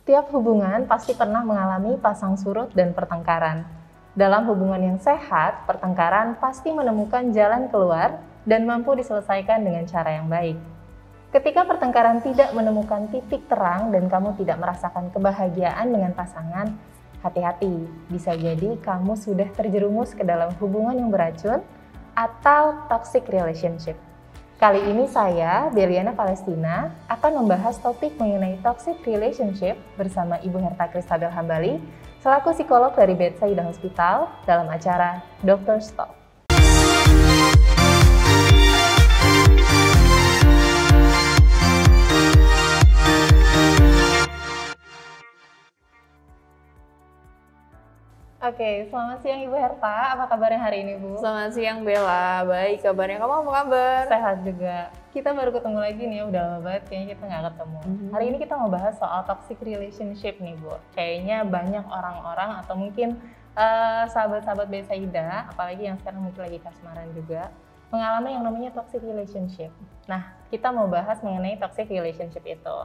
Setiap hubungan pasti pernah mengalami pasang surut dan pertengkaran. Dalam hubungan yang sehat, pertengkaran pasti menemukan jalan keluar dan mampu diselesaikan dengan cara yang baik. Ketika pertengkaran tidak menemukan titik terang dan kamu tidak merasakan kebahagiaan dengan pasangan, hati-hati, bisa jadi kamu sudah terjerumus ke dalam hubungan yang beracun atau toxic relationship. Kali ini saya, Beliana Palestina, akan membahas topik mengenai toxic relationship bersama Ibu Herta Kristabel Hambali, selaku psikolog dari Bethsaida Hospital dalam acara Dr. Talk. Oke, selamat siang Ibu Herta. Apa kabarnya hari ini, Bu? Selamat siang Bella, baik kabarnya. Kamu apa kabar? Sehat juga. Kita baru ketemu lagi nih, udah lama banget kayaknya kita nggak ketemu. Hari ini kita mau bahas soal toxic relationship nih, Bu. Kayaknya banyak orang-orang atau mungkin sahabat-sahabat Bethsaida, apalagi yang sekarang mungkin lagi kasmaran juga, mengalami yang namanya toxic relationship. Nah, kita mau bahas mengenai toxic relationship itu.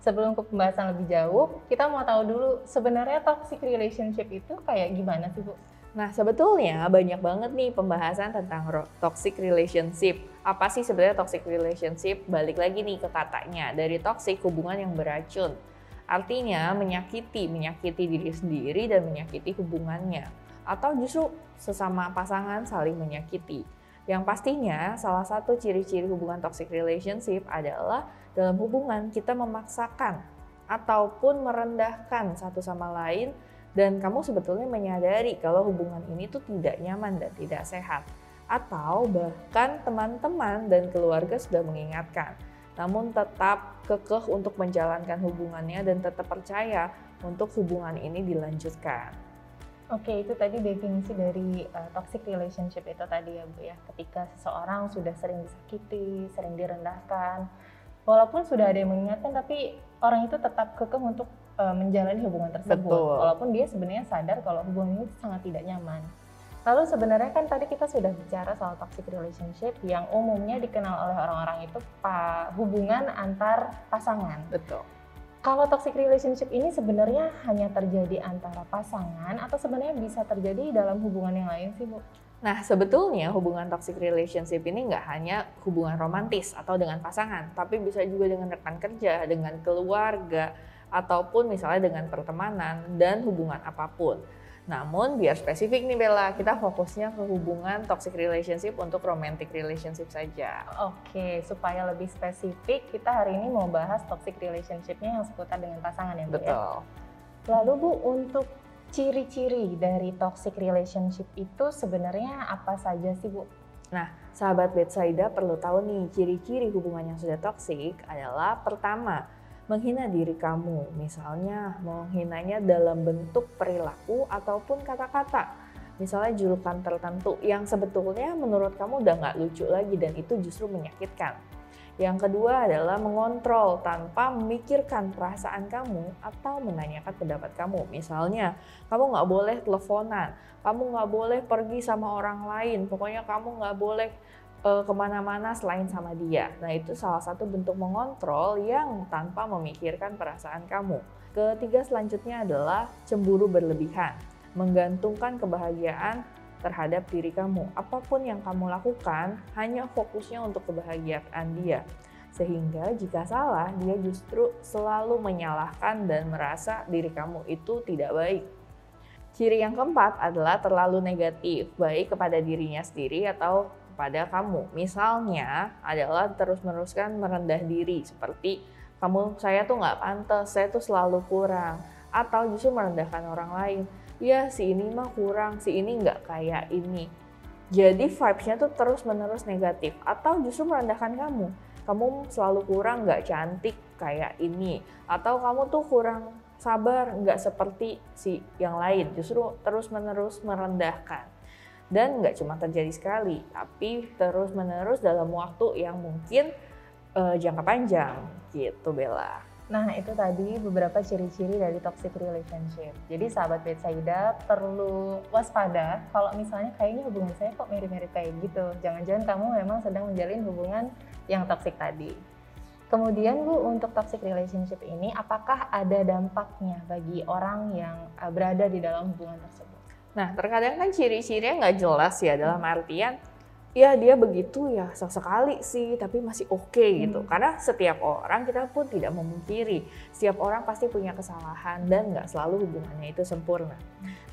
Sebelum ke pembahasan lebih jauh, kita mau tahu dulu sebenarnya toxic relationship itu kayak gimana sih, Bu? Nah, sebetulnya banyak banget nih pembahasan tentang toxic relationship. Apa sih sebenarnya toxic relationship? Balik lagi nih ke katanya, dari toxic hubungan yang beracun. Artinya menyakiti diri sendiri dan menyakiti hubungannya. Atau justru sesama pasangan saling menyakiti. Yang pastinya salah satu ciri-ciri hubungan toxic relationship adalah dalam hubungan kita memaksakan ataupun merendahkan satu sama lain dan kamu sebetulnya menyadari kalau hubungan ini tuh tidak nyaman dan tidak sehat. Atau bahkan teman-teman dan keluarga sudah mengingatkan, namun tetap kekeh untuk menjalankan hubungannya dan tetap percaya untuk hubungan ini dilanjutkan. Oke, itu tadi definisi dari toxic relationship itu tadi ya, Bu ya. Ketika seseorang sudah sering disakiti, sering direndahkan, walaupun sudah ada yang mengingatkan, tapi orang itu tetap kekeh untuk menjalani hubungan tersebut. Betul. Walaupun dia sebenarnya sadar kalau hubungan itu sangat tidak nyaman. Lalu sebenarnya kan tadi kita sudah bicara soal toxic relationship yang umumnya dikenal oleh orang-orang itu hubungan antar pasangan. Betul. Kalau toxic relationship ini sebenarnya hanya terjadi antara pasangan atau sebenarnya bisa terjadi dalam hubungan yang lain sih, Bu? Nah, sebetulnya hubungan toxic relationship ini nggak hanya hubungan romantis atau dengan pasangan, tapi bisa juga dengan rekan kerja, dengan keluarga, ataupun misalnya dengan pertemanan dan hubungan apapun. Namun biar spesifik nih Bella, kita fokusnya ke hubungan toxic relationship untuk romantic relationship saja. Oke, supaya lebih spesifik, kita hari ini mau bahas toxic relationship-nya yang seputar dengan pasangan ya, Bu? Betul. Ya? Lalu Bu, untuk ciri-ciri dari toxic relationship itu sebenarnya apa saja sih, Bu? Nah, sahabat Bethsaida perlu tahu nih, ciri-ciri hubungan yang sudah toxic adalah pertama, menghina diri kamu, misalnya menghinanya dalam bentuk perilaku ataupun kata-kata. Misalnya julukan tertentu yang sebetulnya menurut kamu udah nggak lucu lagi dan itu justru menyakitkan. Yang kedua adalah mengontrol tanpa memikirkan perasaan kamu atau menanyakan pendapat kamu. Misalnya, kamu nggak boleh teleponan, kamu nggak boleh pergi sama orang lain, pokoknya kamu nggak boleh kemana-mana selain sama dia. Nah, itu salah satu bentuk mengontrol yang tanpa memikirkan perasaan kamu. Ketiga selanjutnya adalah cemburu berlebihan, menggantungkan kebahagiaan terhadap diri kamu. Apapun yang kamu lakukan hanya fokusnya untuk kebahagiaan dia. Sehingga jika salah, dia justru selalu menyalahkan dan merasa diri kamu itu tidak baik. Ciri yang keempat adalah terlalu negatif, baik kepada dirinya sendiri atau pada kamu. Misalnya adalah terus-meneruskan merendah diri seperti saya tuh nggak pantas, saya tuh selalu kurang, atau justru merendahkan orang lain. Ya si ini mah kurang, si ini nggak kayak ini. Jadi vibes-nya tuh terus-menerus negatif atau justru merendahkan kamu. Kamu selalu kurang, nggak cantik kayak ini, atau kamu tuh kurang sabar, nggak seperti si yang lain. Justru terus-menerus merendahkan. Dan nggak cuma terjadi sekali, tapi terus-menerus dalam waktu yang mungkin jangka panjang gitu Bella. Nah, itu tadi beberapa ciri-ciri dari toxic relationship. Jadi sahabat Bethsaida perlu waspada kalau misalnya kayaknya hubungan saya kok mirip-mirip kayak gitu. Jangan-jangan kamu memang sedang menjalin hubungan yang toxic tadi. Kemudian Bu, untuk toxic relationship ini apakah ada dampaknya bagi orang yang berada di dalam hubungan tersebut? Nah, terkadang kan ciri-cirinya nggak jelas ya, dalam artian ya dia begitu ya sesekali sih, tapi masih oke gitu. Karena setiap orang, kita pun tidak memungkiri, setiap orang pasti punya kesalahan dan nggak selalu hubungannya itu sempurna.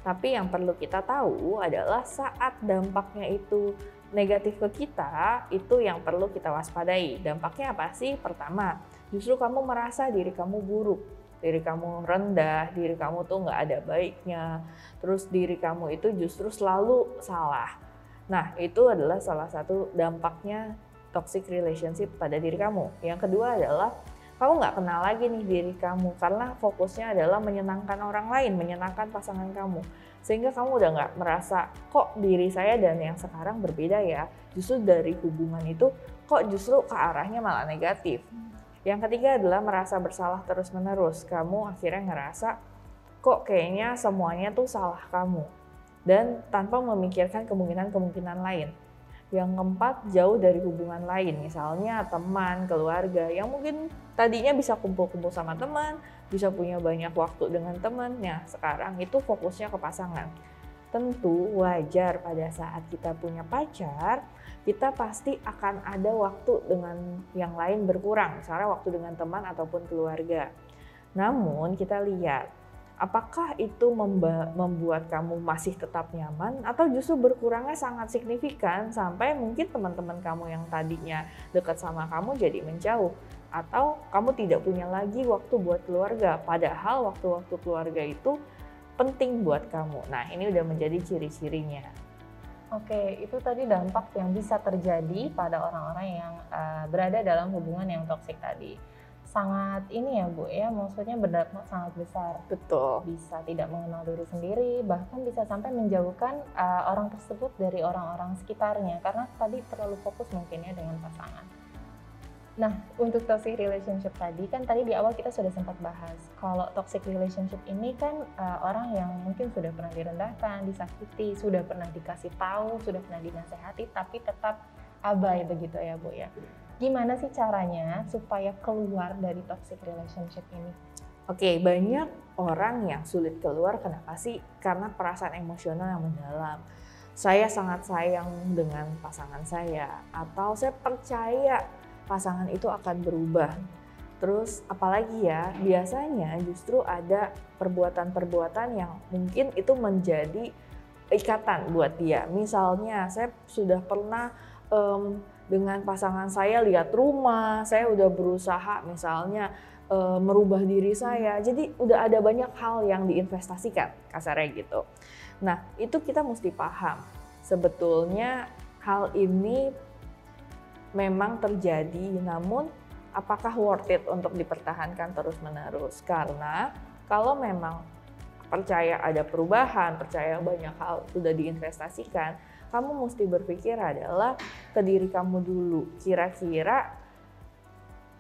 Tapi yang perlu kita tahu adalah saat dampaknya itu negatif ke kita, itu yang perlu kita waspadai. Dampaknya apa sih? Pertama, justru kamu merasa diri kamu buruk, diri kamu rendah, diri kamu tuh nggak ada baiknya, terus diri kamu itu justru selalu salah. Nah, itu adalah salah satu dampaknya toxic relationship pada diri kamu. Yang kedua adalah kamu nggak kenal lagi nih diri kamu karena fokusnya adalah menyenangkan orang lain, menyenangkan pasangan kamu. Sehingga kamu udah nggak merasa kok diri saya dan yang sekarang berbeda ya. Justru dari hubungan itu kok justru ke arahnya malah negatif. Yang ketiga adalah merasa bersalah terus-menerus. Kamu akhirnya ngerasa kok kayaknya semuanya tuh salah kamu. Dan tanpa memikirkan kemungkinan-kemungkinan lain. Yang keempat, jauh dari hubungan lain, misalnya teman, keluarga, yang mungkin tadinya bisa kumpul-kumpul sama teman, bisa punya banyak waktu dengan teman, ya sekarang itu fokusnya ke pasangan. Tentu wajar pada saat kita punya pacar, kita pasti akan ada waktu dengan yang lain berkurang, misalnya waktu dengan teman ataupun keluarga. Namun kita lihat, apakah itu membuat kamu masih tetap nyaman atau justru berkurangnya sangat signifikan sampai mungkin teman-teman kamu yang tadinya dekat sama kamu jadi menjauh, atau kamu tidak punya lagi waktu buat keluarga padahal waktu-waktu keluarga itu penting buat kamu. Nah, ini udah menjadi ciri-cirinya. Oke, itu tadi dampak yang bisa terjadi pada orang-orang yang berada dalam hubungan yang toksik tadi. Sangat ini ya Bu ya, maksudnya berdampak sangat besar. Betul. Bisa tidak mengenal diri sendiri, bahkan bisa sampai menjauhkan orang tersebut dari orang-orang sekitarnya karena tadi terlalu fokus mungkin ya dengan pasangan. Nah, untuk toxic relationship tadi kan tadi di awal kita sudah sempat bahas kalau toxic relationship ini kan orang yang mungkin sudah pernah direndahkan, disakiti, sudah pernah dikasih tahu, sudah pernah dinasehati tapi tetap abai begitu ya Bu ya. Gimana sih caranya supaya keluar dari toxic relationship ini? Oke, banyak orang yang sulit keluar, kenapa sih? Karena perasaan emosional yang mendalam. Saya sangat sayang dengan pasangan saya, atau saya percaya pasangan itu akan berubah. Terus apalagi ya, biasanya justru ada perbuatan-perbuatan yang mungkin itu menjadi ikatan buat dia. Misalnya saya sudah pernah dengan pasangan saya lihat rumah, saya udah berusaha misalnya merubah diri saya. Jadi udah ada banyak hal yang diinvestasikan, kasarnya gitu. Nah, itu kita mesti paham. Sebetulnya hal ini memang terjadi, namun apakah worth it untuk dipertahankan terus-menerus? Karena kalau memang percaya ada perubahan, percaya banyak hal sudah diinvestasikan, kamu mesti berpikir adalah ke diri kamu dulu. Kira-kira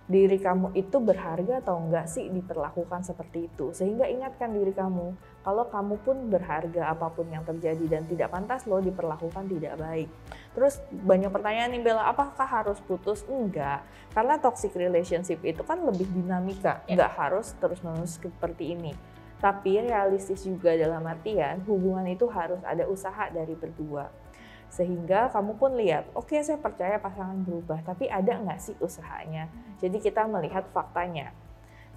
diri kamu itu berharga atau enggak sih diperlakukan seperti itu. Sehingga ingatkan diri kamu, kalau kamu pun berharga apapun yang terjadi dan tidak pantas loh diperlakukan tidak baik. Terus banyak pertanyaan nih Bella, apakah harus putus? Enggak, karena toxic relationship itu kan lebih dinamika, enggak harus terus-menerus seperti ini. Tapi realistis juga dalam artian hubungan itu harus ada usaha dari berdua. Sehingga kamu pun lihat, oke, saya percaya pasangan berubah, tapi ada nggak sih usahanya? Jadi kita melihat faktanya.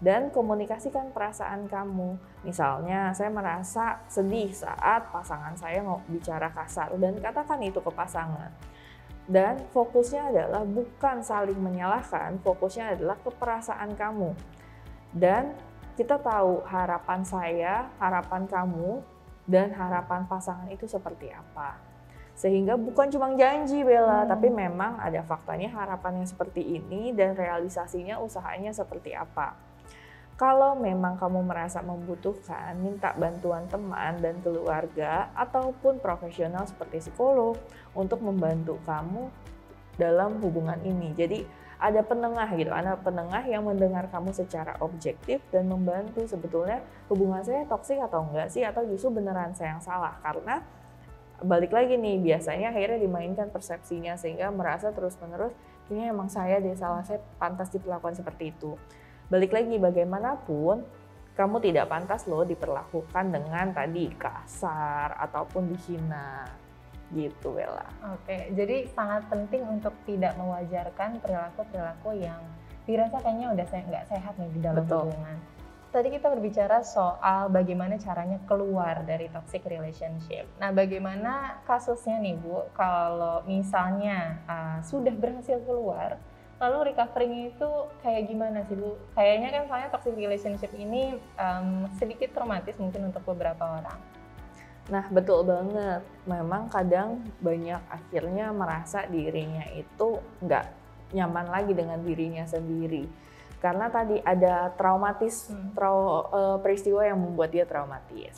Dan komunikasikan perasaan kamu. Misalnya saya merasa sedih saat pasangan saya mau bicara kasar, dan katakan itu ke pasangan. Dan fokusnya adalah bukan saling menyalahkan, fokusnya adalah ke perasaan kamu. Dan kita tahu harapan saya, harapan kamu, dan harapan pasangan itu seperti apa. Sehingga bukan cuma janji Bella, tapi memang ada faktanya harapannya seperti ini dan realisasinya usahanya seperti apa. Kalau memang kamu merasa membutuhkan, minta bantuan teman dan keluarga ataupun profesional seperti psikolog untuk membantu kamu dalam hubungan ini. Jadi ada penengah gitu, ada penengah yang mendengar kamu secara objektif dan membantu sebetulnya hubungan saya toksik atau enggak sih, atau justru beneran saya yang salah. Karena balik lagi nih, biasanya akhirnya dimainkan persepsinya sehingga merasa terus-menerus kayaknya emang saya pantas diperlakukan seperti itu. Balik lagi, bagaimanapun kamu tidak pantas loh diperlakukan dengan tadi kasar ataupun dihina gitu, Bella. Oke, jadi sangat penting untuk tidak mewajarkan perilaku-perilaku yang dirasa kayaknya udah nggak sehat nih di dalam hubungan. Tadi kita berbicara soal bagaimana caranya keluar dari toxic relationship. Nah, bagaimana kasusnya nih Bu, kalau misalnya sudah berhasil keluar, lalu recovery-nya itu kayak gimana sih Bu? Kayaknya kan soalnya toxic relationship ini sedikit traumatis mungkin untuk beberapa orang. Nah, betul banget. Memang kadang banyak akhirnya merasa dirinya itu nggak nyaman lagi dengan dirinya sendiri. Karena tadi ada peristiwa yang membuat dia traumatis.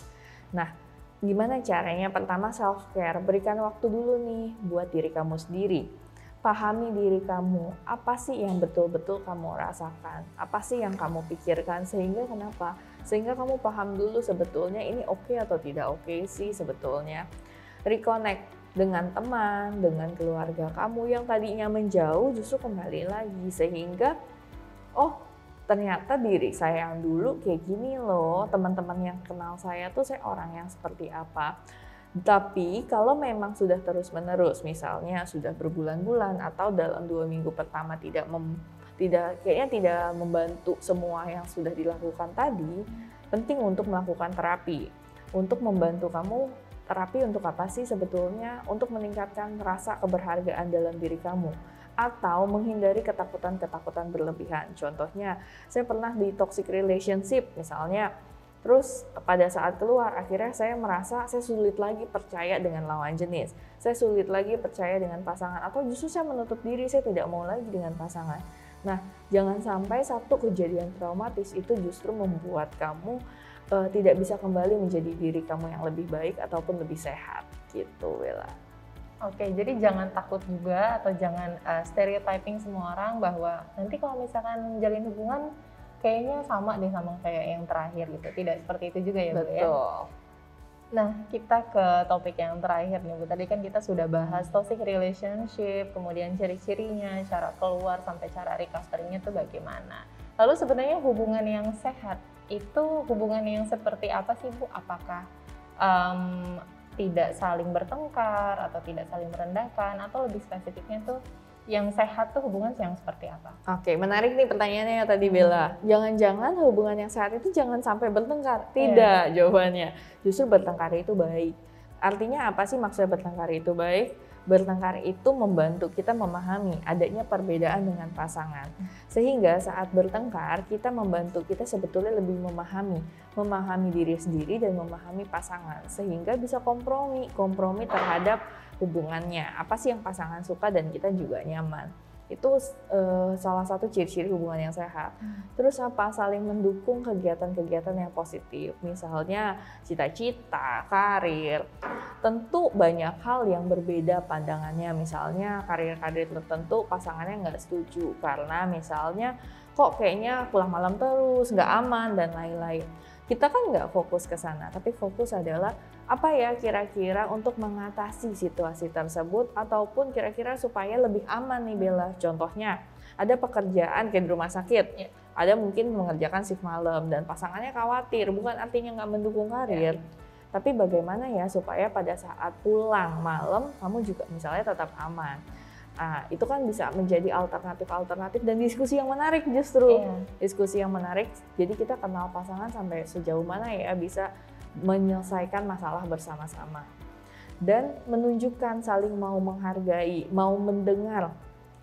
Nah, gimana caranya? Pertama, self care. Berikan waktu dulu nih buat diri kamu sendiri. Pahami diri kamu, apa sih yang betul-betul kamu rasakan? Apa sih yang kamu pikirkan? Sehingga kamu paham dulu sebetulnya ini oke atau tidak oke sih sebetulnya. Reconnect dengan teman, dengan keluarga kamu yang tadinya menjauh justru kembali lagi. Sehingga oh, ternyata diri saya yang dulu kayak gini loh, teman-teman yang kenal saya tuh saya orang yang seperti apa. Tapi kalau memang sudah terus-menerus, misalnya sudah berbulan-bulan atau dalam 2 minggu pertama tidak membantu semua yang sudah dilakukan tadi, penting untuk melakukan terapi. Untuk membantu kamu, terapi untuk apa sih sebetulnya? Untuk meningkatkan rasa keberhargaan dalam diri kamu. Atau menghindari ketakutan-ketakutan berlebihan. Contohnya, saya pernah di toxic relationship misalnya, terus pada saat keluar akhirnya saya merasa saya sulit lagi percaya dengan lawan jenis. Saya sulit lagi percaya dengan pasangan, atau justru saya menutup diri, saya tidak mau lagi dengan pasangan. Nah, jangan sampai satu kejadian traumatis itu justru membuat kamu tidak bisa kembali menjadi diri kamu yang lebih baik ataupun lebih sehat gitu, Bella. Oke, jadi jangan takut juga atau jangan stereotyping semua orang bahwa nanti kalau misalkan menjalin hubungan kayaknya sama deh sama kayak yang terakhir gitu. Tidak seperti itu juga ya Bu ya? Betul. Nah, kita ke topik yang terakhir nih Bu. Tadi kan kita sudah bahas toxic relationship, kemudian ciri-cirinya, cara keluar sampai cara recovery-nya itu bagaimana. Lalu sebenarnya hubungan yang sehat itu hubungan yang seperti apa sih Bu? Apakah tidak saling bertengkar atau tidak saling merendahkan, atau lebih spesifiknya tuh yang sehat tuh hubungan yang seperti apa? Oke, menarik nih pertanyaannya tadi Bella. Jangan-jangan hubungan yang sehat itu jangan sampai bertengkar. Tidak, jawabannya. Justru bertengkar itu baik. Artinya apa sih maksudnya bertengkar itu baik? Bertengkar itu membantu kita memahami adanya perbedaan dengan pasangan. Sehingga saat bertengkar, kita membantu kita sebetulnya lebih memahami diri sendiri dan memahami pasangan. Sehingga bisa kompromi terhadap hubungannya. Apa sih yang pasangan suka dan kita juga nyaman. Itu salah satu ciri-ciri hubungan yang sehat. Terus apa? Saling mendukung kegiatan-kegiatan yang positif. Misalnya cita-cita, karir. Tentu banyak hal yang berbeda pandangannya. Misalnya karir-karir tertentu pasangannya nggak setuju. Karena misalnya kok kayaknya pulang malam terus, nggak aman dan lain-lain. Kita kan nggak fokus ke sana, tapi fokus adalah apa ya kira-kira untuk mengatasi situasi tersebut ataupun kira-kira supaya lebih aman nih Bella. Contohnya ada pekerjaan kayak di rumah sakit, ada mungkin mengerjakan shift malam dan pasangannya khawatir, bukan artinya nggak mendukung karir, tapi bagaimana ya supaya pada saat pulang malam kamu juga misalnya tetap aman. Nah, itu kan bisa menjadi alternatif dan diskusi yang menarik justru. Diskusi yang menarik, jadi kita kenal pasangan sampai sejauh mana ya bisa menyelesaikan masalah bersama-sama. Dan menunjukkan saling mau menghargai, mau mendengar,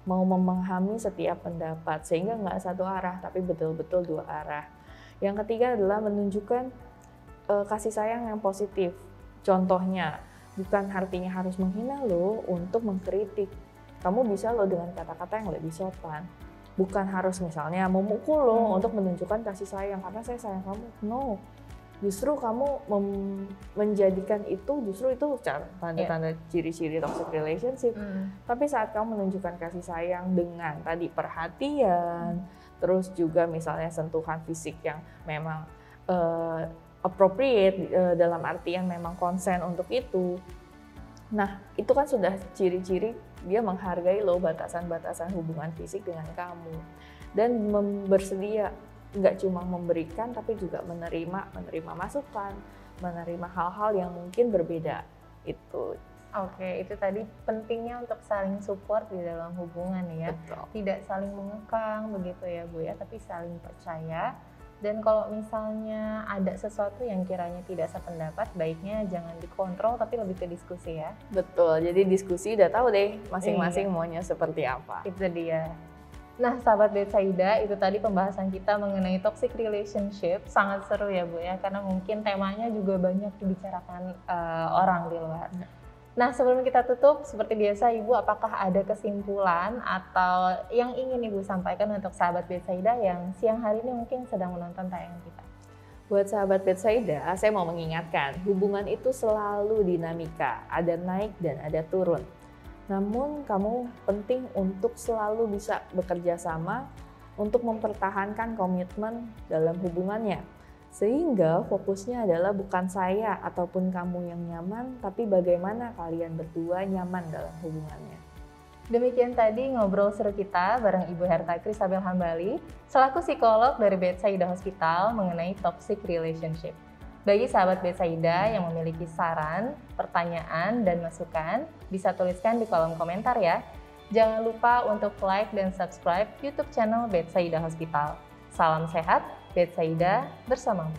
mau memahami setiap pendapat. Sehingga nggak satu arah, tapi betul-betul dua arah. Yang ketiga adalah menunjukkan kasih sayang yang positif. Contohnya, bukan artinya harus menghina loh untuk mengkritik. Kamu bisa loh dengan kata-kata yang lebih sopan. Bukan harus misalnya memukul loh untuk menunjukkan kasih sayang karena saya sayang kamu. No. Justru kamu menjadikan itu tanda-tanda ciri-ciri toxic relationship. Tapi saat kamu menunjukkan kasih sayang dengan tadi perhatian, terus juga misalnya sentuhan fisik yang memang appropriate dalam artian memang konsen untuk itu Nah, itu kan sudah ciri-ciri dia menghargai loh batasan-batasan hubungan fisik dengan kamu. Dan bersedia, nggak cuma memberikan tapi juga menerima masukan, menerima hal-hal yang mungkin berbeda. Itu. Oke, itu tadi pentingnya untuk saling support di dalam hubungan ya. Betul. Tidak saling mengekang begitu ya Bu ya, tapi saling percaya. Dan kalau misalnya ada sesuatu yang kiranya tidak sependapat, baiknya jangan dikontrol tapi lebih ke diskusi ya. Betul, jadi diskusi udah tahu deh masing-masing maunya seperti apa. Itu dia. Nah, sahabat Betsaida, itu tadi pembahasan kita mengenai toxic relationship. Sangat seru ya Bu ya, karena mungkin temanya juga banyak dibicarakan orang di luar. Nah, sebelum kita tutup, seperti biasa Ibu, apakah ada kesimpulan atau yang ingin Ibu sampaikan untuk sahabat Betsaida yang siang hari ini mungkin sedang menonton tayangan kita? Buat sahabat Betsaida, saya mau mengingatkan, hubungan itu selalu dinamika, ada naik dan ada turun. Namun kamu penting untuk selalu bisa bekerja sama untuk mempertahankan komitmen dalam hubungannya. Sehingga fokusnya adalah bukan saya ataupun kamu yang nyaman, tapi bagaimana kalian berdua nyaman dalam hubungannya. Demikian tadi ngobrol seru kita bareng Ibu Herta Krisabel Hambali, selaku psikolog dari Betsaida Hospital mengenai toxic relationship. Bagi sahabat Betsaida yang memiliki saran, pertanyaan, dan masukan, bisa tuliskan di kolom komentar ya. Jangan lupa untuk like dan subscribe YouTube channel Betsaida Hospital. Salam sehat, Betsaida bersamamu.